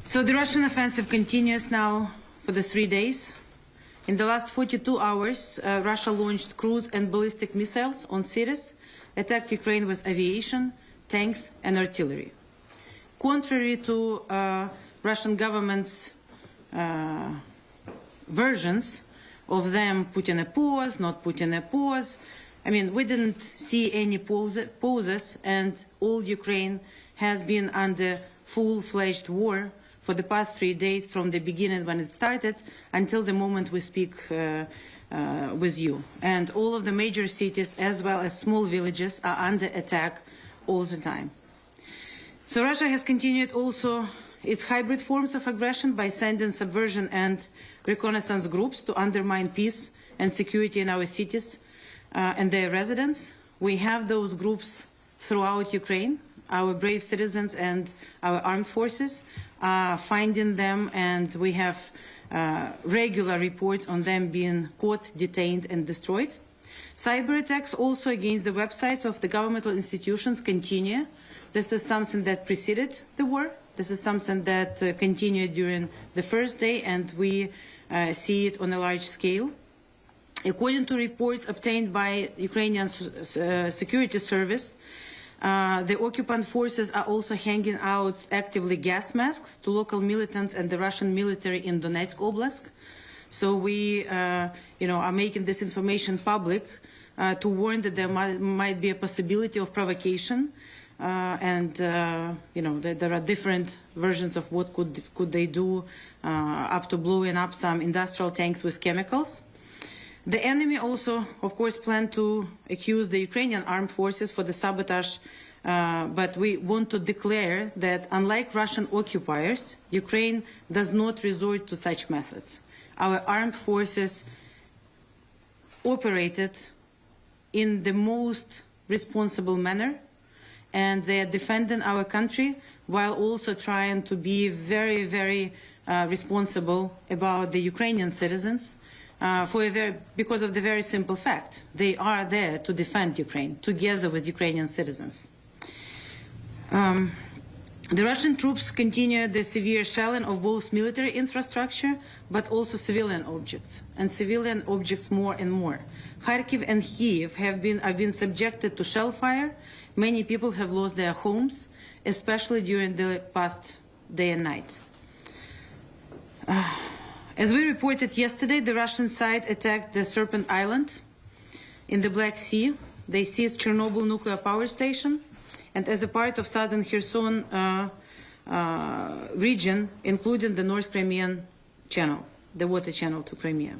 So the Russian offensive continues now for the 3 days. In the last 42 hours, Russia launched cruise and ballistic missiles on cities, attacked Ukraine with aviation, tanks and artillery. Contrary to Russian government's versions of them putting a pause, not putting a pause, I mean, we didn't see any pauses, and all Ukraine has been under full-fledged war for the past 3 days, from the beginning when it started until the moment we speak with you. And all of the major cities, as well as small villages, are under attack all the time. So Russia has continued also its hybrid forms of aggression by sending subversion and reconnaissance groups to undermine peace and security in our cities and their residents. We have those groups throughout Ukraine. Our brave citizens and our armed forces are finding them, and we have regular reports on them being caught, detained and destroyed. Cyber attacks also against the websites of the governmental institutions continue. This is something that preceded the war. This is something that continued during the first day, and we see it on a large scale. According to reports obtained by Ukrainian security service, the occupant forces are also handing out actively gas masks to local militants and the Russian military in Donetsk Oblast. So we are making this information public to warn that there might be a possibility of provocation. There are different versions of what could they do, up to blowing up some industrial tanks with chemicals. The enemy also, of course, planned to accuse the Ukrainian armed forces for the sabotage, but we want to declare that, unlike Russian occupiers, Ukraine does not resort to such methods. Our armed forces operated in the most responsible manner, and they are defending our country while also trying to be very, very responsible about the Ukrainian citizens. Because of the very simple fact, they are there to defend Ukraine together with Ukrainian citizens. The Russian troops continue the severe shelling of both military infrastructure but also civilian objects, and civilian objects more and more. Kharkiv and Kyiv have been subjected to shell fire. Many people have lost their homes, especially during the past day and night. As we reported yesterday, the Russian side attacked the Serpent Island in the Black Sea. They seized Chernobyl nuclear power station, and as a part of southern Kherson region, including the North Crimean Channel, the water channel to Crimea.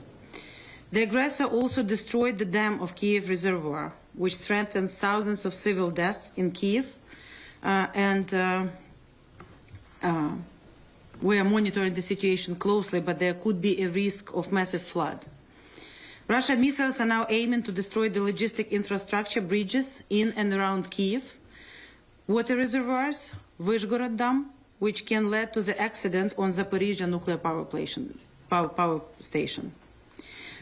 The aggressor also destroyed the dam of Kyiv Reservoir, which threatens thousands of civil deaths in Kyiv, we are monitoring the situation closely, but there could be a risk of massive flood. Russian missiles are now aiming to destroy the logistic infrastructure, bridges in and around Kyiv, water reservoirs, Vyshgorod Dam, which can lead to the accident on Zaporizhzhia nuclear power station.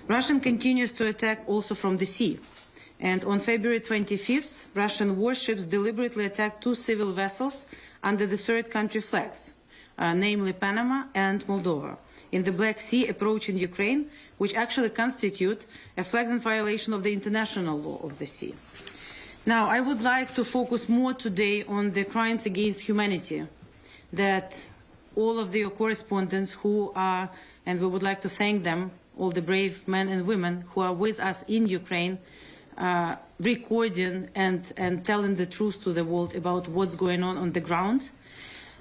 Russia continues to attack also from the sea. And on February 25th, Russian warships deliberately attacked 2 civil vessels under the third country flags, namely Panama and Moldova, in the Black Sea approaching Ukraine, which actually constitute a flagrant violation of the international law of the sea. Now, I would like to focus more today on the crimes against humanity that all of the correspondents who are, and we would like to thank them, all the brave men and women who are with us in Ukraine, recording and telling the truth to the world about what's going on the ground.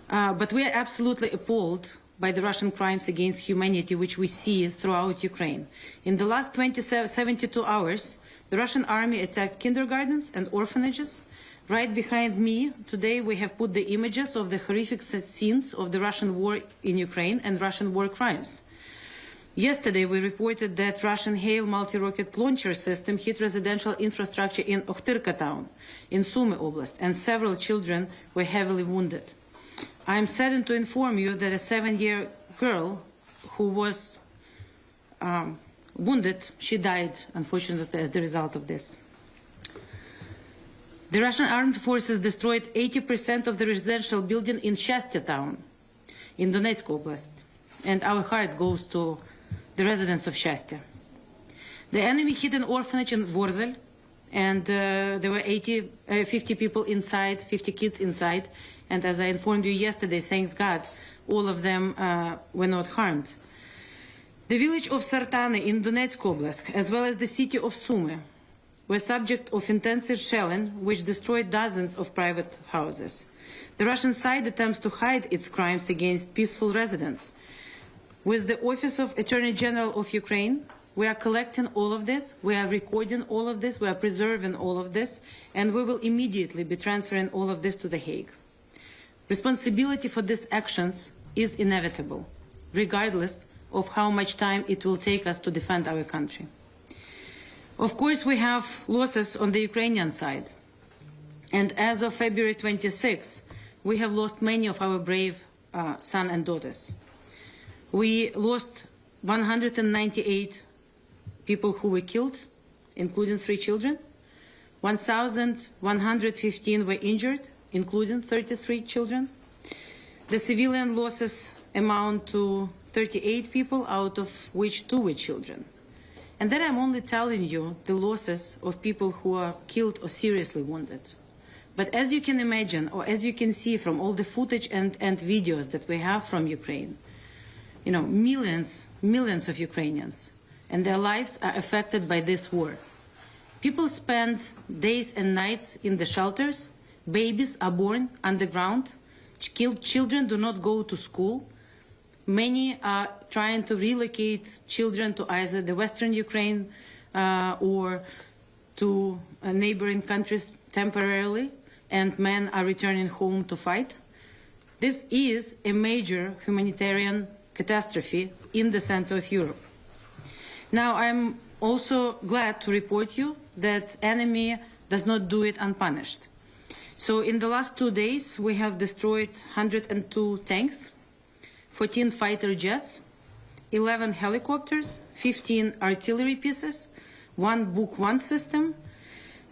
But we are absolutely appalled by the Russian crimes against humanity which we see throughout Ukraine. In the last 72 hours, the Russian army attacked kindergartens and orphanages. Right behind me today we have put the images of the horrific scenes of the Russian war in Ukraine and Russian war crimes. Yesterday we reported that Russian Hail multi-rocket launcher system hit residential infrastructure in Oktyrka town in Sumy Oblast, and several children were heavily wounded. I am saddened to inform you that a 7-year girl who was wounded, she died, unfortunately, as the result of this. The Russian armed forces destroyed 80% of the residential building in Shastia town. in Donetsk Oblast. And our heart goes to the residents of Shastia. The enemy hit an orphanage in Vorzel, and there were 50 people inside, 50 kids inside. And as I informed you yesterday, thanks God, all of them were not harmed. The village of Sartane in Donetsk Oblast, as well as the city of Sumy, were subject of intensive shelling, which destroyed dozens of private houses. The Russian side attempts to hide its crimes against peaceful residents. With the Office of Attorney General of Ukraine, we are collecting all of this, we are recording all of this, we are preserving all of this, and we will immediately be transferring all of this to The Hague. Responsibility for these actions is inevitable, regardless of how much time it will take us to defend our country. Of course, we have losses on the Ukrainian side. And as of February 26, we have lost many of our brave sons and daughters. We lost 198 people who were killed, including 3 children. 1,115 were injured, including 33 children. The civilian losses amount to 38 people, out of which 2 were children. And then I'm only telling you the losses of people who are killed or seriously wounded. But as you can imagine, or as you can see from all the footage and videos that we have from Ukraine, you know, millions of Ukrainians, and their lives are affected by this war. People spend days and nights in the shelters, babies are born underground, children do not go to school. Many are trying to relocate children to either the Western Ukraine or to neighboring countries temporarily, and men are returning home to fight. This is a major humanitarian catastrophe in the center of Europe. Now, I'm also glad to report you that enemy does not do it unpunished. So in the last 2 days, we have destroyed 102 tanks, 14 fighter jets, 11 helicopters, 15 artillery pieces, 1 Book 1 system,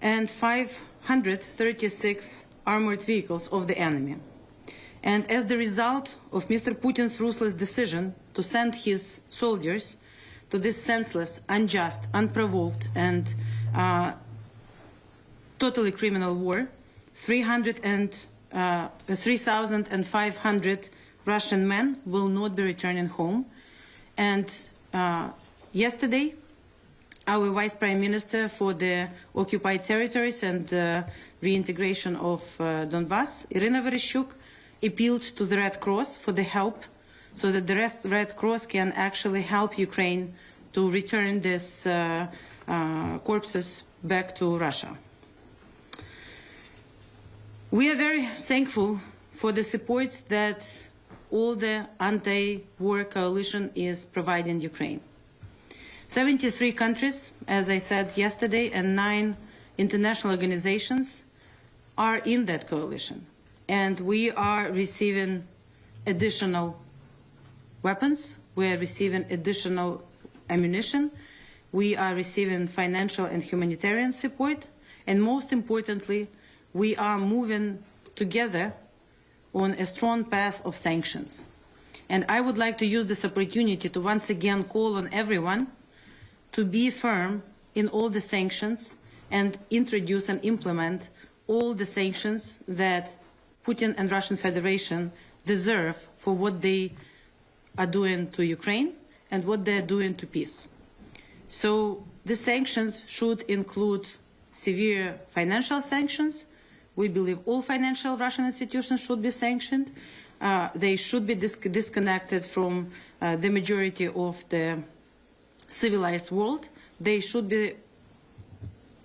and 536 armored vehicles of the enemy. And as the result of Mr. Putin's ruthless decision to send his soldiers to this senseless, unjust, unprovoked, and totally criminal war, 3,500 Russian men will not be returning home. And yesterday, our Vice Prime Minister for the occupied territories and reintegration of Donbass, Irina Vereshchuk, appealed to the Red Cross for the help so that the Red Cross can actually help Ukraine to return these corpses back to Russia. We are very thankful for the support that all the anti-war coalition is providing Ukraine. 73 countries, as I said yesterday, and 9 international organizations are in that coalition. And we are receiving additional weapons, we are receiving additional ammunition, we are receiving financial and humanitarian support, and most importantly, we are moving together on a strong path of sanctions. And I would like to use this opportunity to once again call on everyone to be firm in all the sanctions and introduce and implement all the sanctions that Putin and Russian Federation deserve for what they are doing to Ukraine and what they are doing to peace. So the sanctions should include severe financial sanctions. We believe all financial Russian institutions should be sanctioned. They should be disconnected from the majority of the civilized world. They should be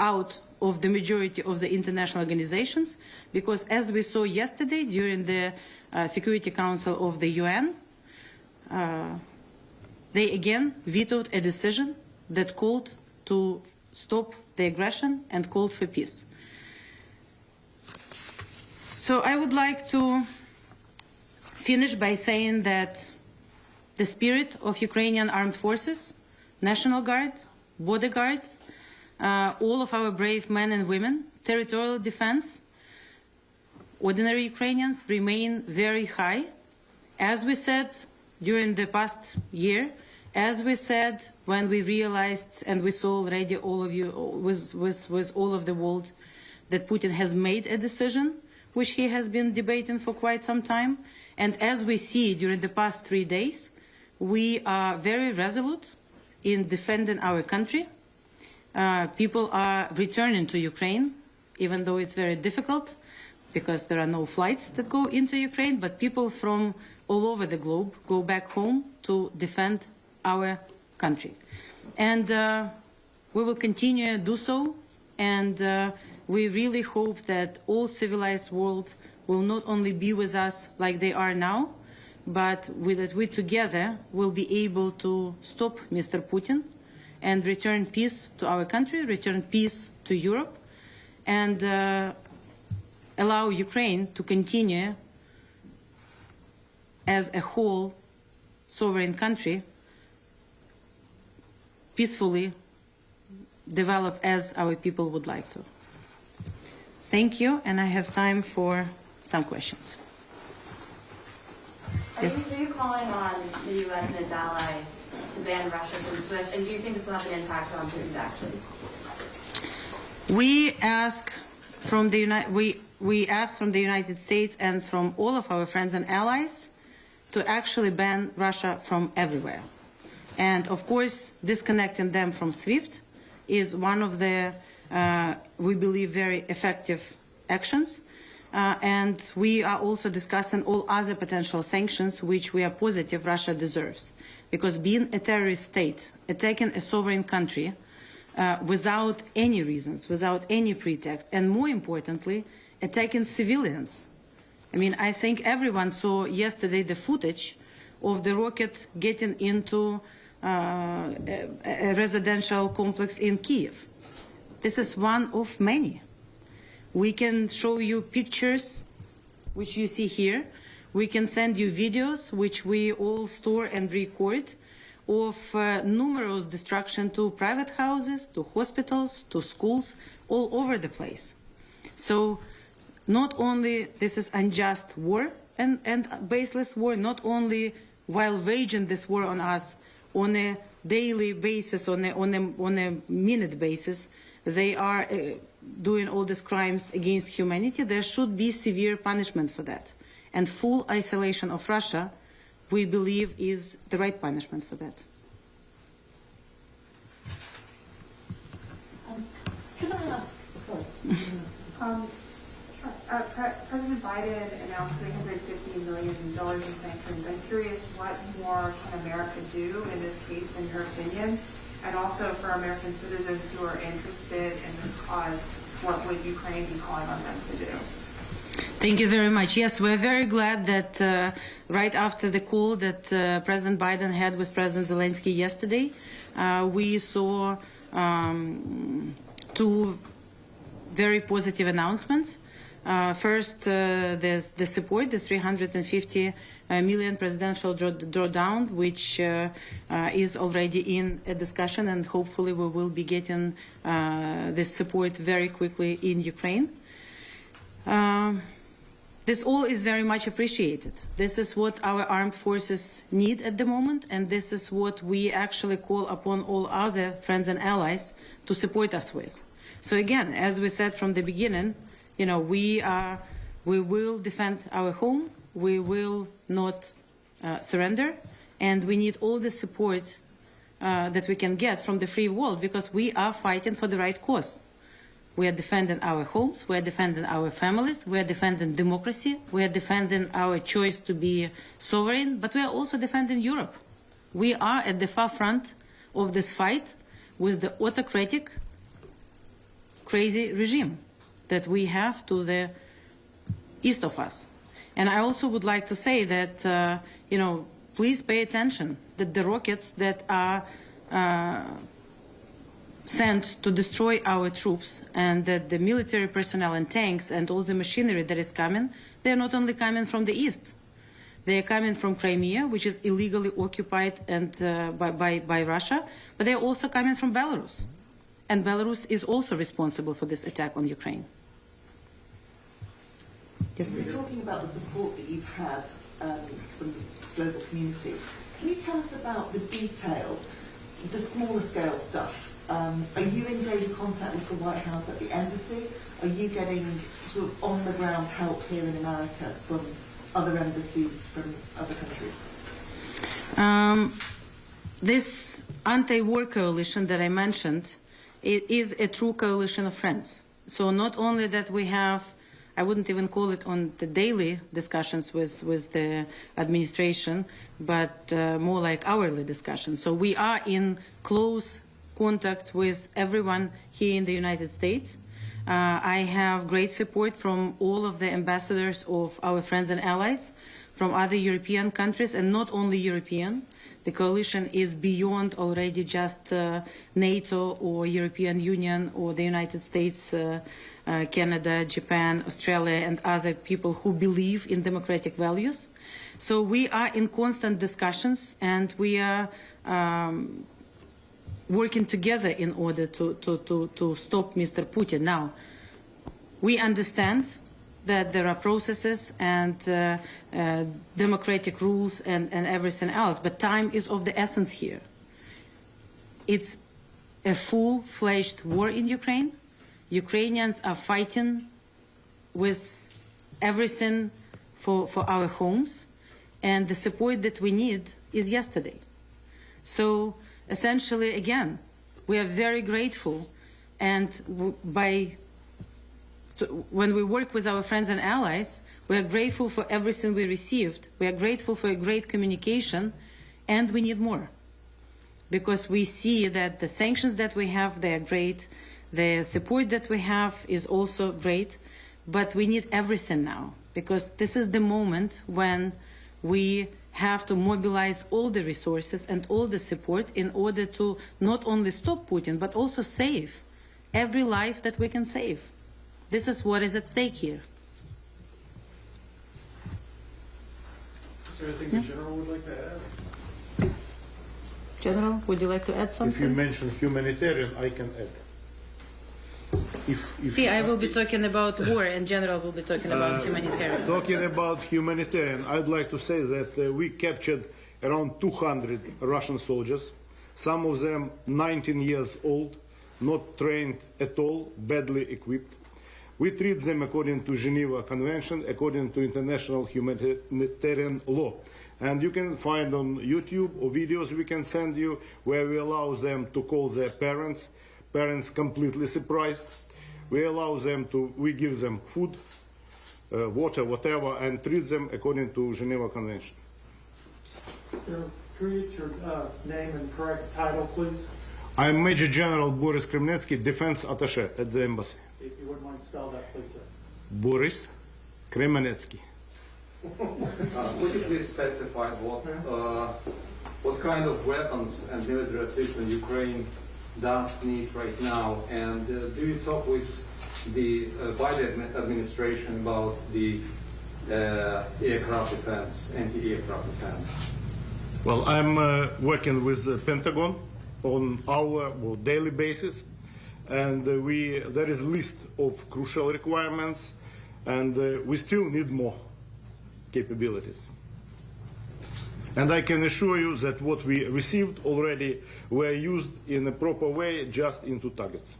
out of the majority of the international organizations, because as we saw yesterday during the Security Council of the UN, they again vetoed a decision that called to stop the aggression and called for peace. So I would like to finish by saying that the spirit of Ukrainian armed forces, National Guard, border guards, all of our brave men and women, territorial defense, ordinary Ukrainians remain very high, as we said during the past year, as we said when we realized and we saw already all of you, with all of the world, that Putin has made a decision, which he has been debating for quite some time. And as we see during the past 3 days, we are very resolute in defending our country. People are returning to Ukraine, even though it's very difficult because there are no flights that go into Ukraine, but people from all over the globe go back home to defend our country. And we will continue to do so, and we really hope that all civilized world will not only be with us like they are now, but that we together will be able to stop Mr. Putin and return peace to our country, return peace to Europe, and allow Ukraine to continue as a whole sovereign country peacefully develop as our people would like to. Thank you, and I have time for some questions. Yes. Are you calling on the U.S. and its allies to ban Russia from SWIFT, and do you think this will have an impact on Putin's actions? We ask from the United States and from all of our friends and allies to actually ban Russia from everywhere. And of course, disconnecting them from SWIFT is one of the, we believe, very effective actions. And we are also discussing all other potential sanctions which we are positive Russia deserves. Because being a terrorist state, attacking a sovereign country without any reasons, without any pretext, and more importantly, attacking civilians. I mean, I think everyone saw yesterday the footage of the rocket getting into a residential complex in Kiev. This is one of many. We can show you pictures, which you see here. We can send you videos, which we all store and record, of numerous destruction to private houses, to hospitals, to schools, all over the place. So not only this is unjust war and baseless war, not only while waging this war on us on a daily basis, on a minute basis, they are doing all these crimes against humanity. There should be severe punishment for that. And full isolation of Russia, we believe, is the right punishment for that. Can I ask? Sorry. President Biden announced $350 million in sanctions. I'm curious what more can America do in this case, in your opinion? And also for American citizens who are interested in this cause, what would Ukraine be calling on them to do? Thank you very much. Yes, we're very glad that right after the call that President Biden had with President Zelensky yesterday, we saw two very positive announcements. First, the support, the $350 million presidential drawdown, which is already in a discussion, and hopefully we will be getting this support very quickly in Ukraine. This all is very much appreciated. This is what our armed forces need at the moment, and this is what we actually call upon all other friends and allies to support us with. So again, as we said from the beginning, you know, we will defend our home, we will not surrender, and we need all the support that we can get from the free world, because we are fighting for the right cause. We are defending our homes, we are defending our families, we are defending democracy, we are defending our choice to be sovereign, but we are also defending Europe. We are at the far front of this fight with the autocratic, crazy regime that we have to the east of us. And I also would like to say that, you know, please pay attention that the rockets that are sent to destroy our troops, and that the military personnel and tanks and all the machinery that is coming, they're not only coming from the east. They are coming from Crimea, which is illegally occupied and by Russia, but they're also coming from Belarus. And Belarus is also responsible for this attack on Ukraine. Yes, please. You're talking about the support that you've had from global community. Can you tell us about the detail, the smaller scale stuff? Are you in daily contact with the White House at the embassy? Are you getting sort of on the ground help here in America from other embassies from other countries? This anti-war coalition that I mentioned is a true coalition of friends. So not only that we have, I wouldn't even call it on the daily discussions with the administration, but more like hourly discussions. So we are in close contact with everyone here in the United States. I have great support from all of the ambassadors of our friends and allies from other European countries, and not only European. The coalition is beyond already just NATO or European Union or the United States, Canada, Japan, Australia, and other people who believe in democratic values. So we are in constant discussions, and we are working together in order to stop Mr. Putin. Now, we understand that there are processes and democratic rules and everything else, but time is of the essence here. It's a full-fledged war in Ukraine. Ukrainians are fighting with everything for our homes, and the support that we need is yesterday. So essentially, again, we are very grateful, and when we work with our friends and allies, we are grateful for everything we received. We are grateful for a great communication, and we need more. Because we see that the sanctions that we have, they are great. The support that we have is also great. But we need everything now, because this is the moment when we have to mobilize all the resources and all the support in order to not only stop Putin, but also save every life that we can save. This is what is at stake here. Is there anything the General would like to add? General, would you like to add something? If you mention humanitarian, I can add. See, I will be talking about war, and General will be talking about humanitarian. Talking about humanitarian, I'd like to say that we captured around 200 Russian soldiers, some of them 19 years old, not trained at all, badly equipped. We treat them according to Geneva Convention, according to international humanitarian law. And you can find on YouTube or videos we can send you where we allow them to call their parents, parents completely surprised. We allow them to, we give them food, water, whatever, and treat them according to Geneva Convention. Could you read your name and correct title, please? I'm Major General Borys Kremenetsky, Defense Attaché at the Embassy. If you wouldn't mind spell that, please, sir. Borys Kremenetsky. Would you please specify what kind of weapons and military assistance Ukraine does need right now? And do you talk with the Biden administration about the aircraft defense, anti-aircraft defense? Well, I'm working with the Pentagon on our daily basis, and there is a list of crucial requirements, and we still need more capabilities. And I can assure you that what we received already were used in a proper way, just into targets.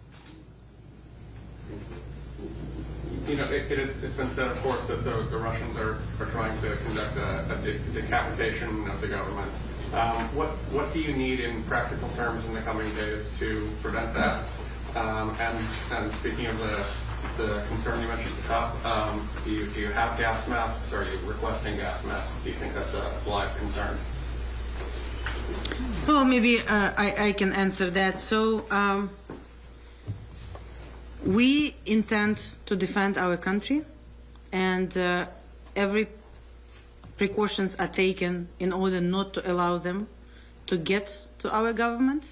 You know, it's been said, of course, that the Russians are trying to conduct a decapitation of the government. What do you need in practical terms in the coming days to prevent that? And speaking of the concern you mentioned at the top, do you have gas masks? Are you requesting gas masks? Do you think that's a live concern? Well, maybe I can answer that. So we intend to defend our country, and every precautions are taken in order not to allow them to get to our government.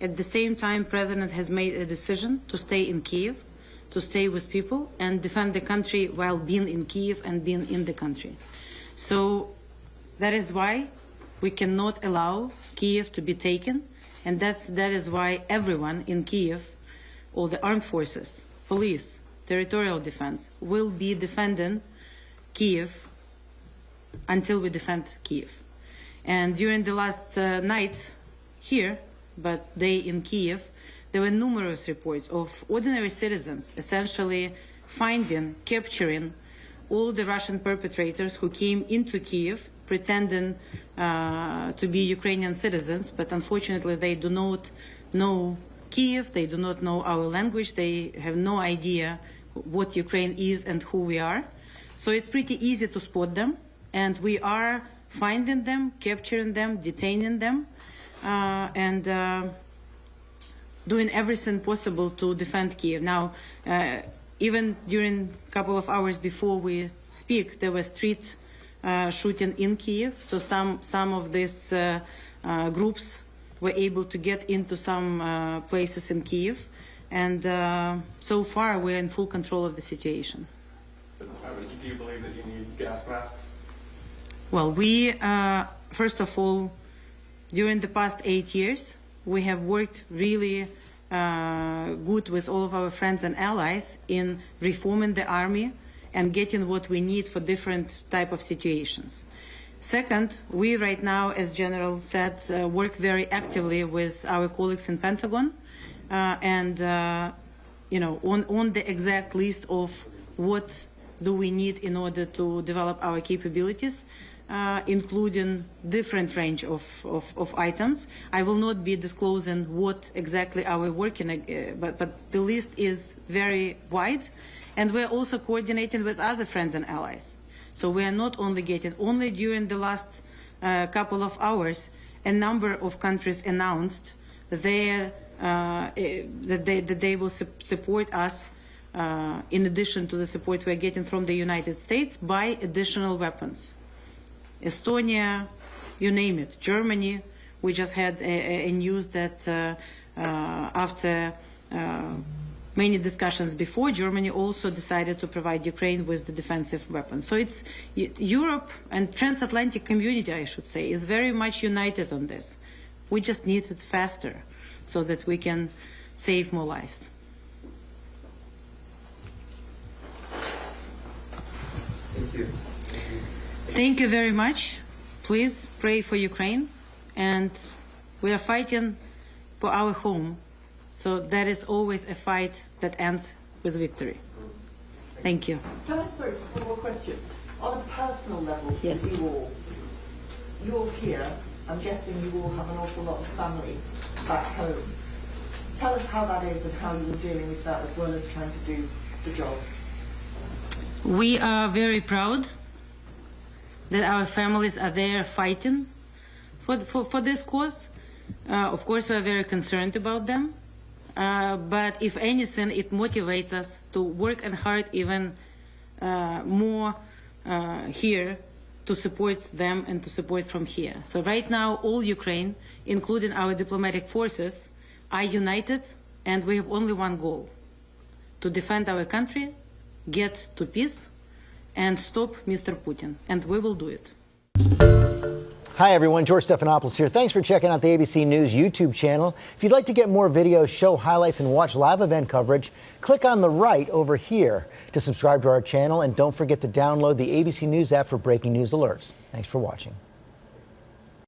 At the same time, President has made a decision to stay in Kyiv, to stay with people and defend the country while being in Kyiv and being in the country. So that is why we cannot allow Kyiv to be taken, and that is why everyone in Kyiv, all the armed forces, police, territorial defense, will be defending Kyiv until we defend Kyiv. And during the last night here, but day in Kiev, there were numerous reports of ordinary citizens essentially finding, capturing all the Russian perpetrators who came into Kiev pretending to be Ukrainian citizens, but unfortunately they do not know Kiev, they do not know our language, they have no idea what Ukraine is and who we are. So it's pretty easy to spot them, and we are finding them, capturing them, detaining them, and doing everything possible to defend Kiev. Now, even during a couple of hours before we speak, there was street shooting in Kiev, so some of these groups were able to get into some places in Kiev, and so far we're in full control of the situation. Do you believe that you need gas masks? Well, we, first of all, during the past 8 years, we have worked really good with all of our friends and allies in reforming the army and getting what we need for different type of situations. Second, we right now, as General said, work very actively with our colleagues in Pentagon and on the exact list of what do we need in order to develop our capabilities, including different range of items. I will not be disclosing what exactly are we working, but the list is very wide, and we're also coordinating with other friends and allies. So we are not only getting, only during the last couple of hours, a number of countries announced that they will support us in addition to the support we are getting from the United States by additional weapons. Estonia, you name it. Germany, we just had a news that after many discussions before, Germany also decided to provide Ukraine with the defensive weapons. So it's Europe and transatlantic community, I should say, is very much united on this. We just need it faster so that we can save more lives. Thank you. Thank you very much. Please pray for Ukraine, and we are fighting for our home. So that is always a fight that ends with victory. Thank you. Can I just ask one more question? On a personal level, Yes. you all, you're here. I'm guessing you all have an awful lot of family back home. Tell us how that is and how you're dealing with that, as well as trying to do the job. We are very proud that our families are there fighting for this cause. Of course, we are very concerned about them. But if anything, it motivates us to work and hard even more here to support them and to support from here. So right now, all Ukraine, including our diplomatic forces, are united, and we have only one goal: to defend our country, get to peace, and stop Mr. Putin. And we will do it. Hi everyone, George Stephanopoulos here. Thanks for checking out the ABC News YouTube channel. If you'd like to get more videos, show highlights, and watch live event coverage, click on the right over here to subscribe to our channel, and don't forget to download the ABC News app for breaking news alerts. Thanks for watching.